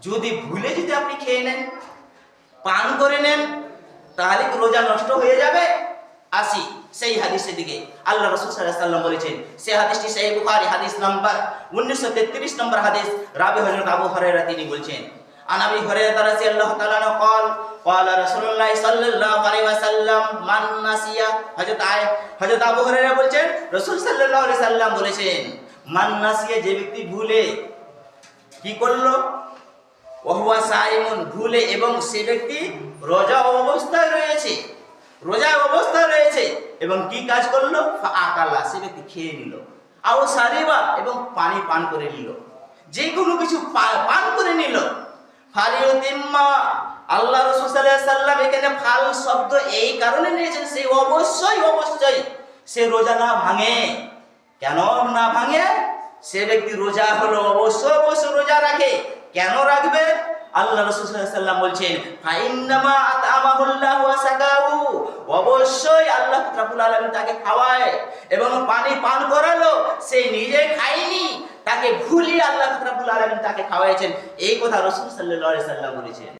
যদি ভুলে যদি আপনি খেয়ে নেন, পান করে নেন, তাহলে কি রোজা নষ্ট হয়ে যাবে? আসি সেই হাদিসের দিকে। আল্লাহ রাসূল সাল্লাল্লাহু আলাইহি ওয়াসাল্লাম বলেছেন, সেই হাদিসটি সহিহ বুখারী হাদিস নাম্বার 1933 নম্বর হাদিস। রাবি হযরত আবু হুরায়রা তিনি বলছেন, আন আবি হুরায়রা রাদিয়াল্লাহু তাআলা আনহু قال قال রাসূলুল্লাহ সাল্লাল্লাহু আলাইহি ওয়াসাল্লাম মান নাসিয়া। হযরত আবু হুরায়রা বলছেন, রাসূল সাল্লাল্লাহু আলাইহি ওয়াসাল্লাম বলেছেন, মান নাসিয়া, যে ব্যক্তি ভুলে কি করলো, ওহুয়া সাইমুন, ভুলে এবং সে ব্যক্তি রোজা অবস্থায় রয়েছে, রোজা অবস্থায় রয়েছে এবং কি কাজ করলো, ফাআকালা, সে ব্যক্তি খেয়ে নিল, আও সারিবা, এবং পানি পান করে নিল, যে কোনো কিছু পান করে নিল, ফালিউতিম্মা। আল্লাহ রাসূল সাল্লাল্লাহু আলাইহি ওয়াসাল্লাম এখানে ফাল শব্দ এই কারণে নিয়েছেন, সে অবশ্যই সে রোজা না ভাঙে। কেন না ভাঙে? সে ব্যক্তি রোজা হলো অবশ্যই রোজা রাখে। কেন রাখবে? আল্লাহ রাসূল সাল্লাল্লাহু আলাইহি ওয়াসাল্লাম বলছেন, ফাইন্নামা আতআমাহুল্লাহু ওয়া সাকাহু, অবশ্যই আল্লাহ রাব্বুল আলামিন তাকে খাওয়ায় এবং পানি পান করালো, সে নিজে খায়নি, তাকে ভুলিয়ে আল্লাহ রাব্বুল আলামিন তাকে খাওয়াইছেন। এই কথা রাসূল সাল্লাল্লাহু আলাইহি ওয়াসাল্লাম বলেছেন।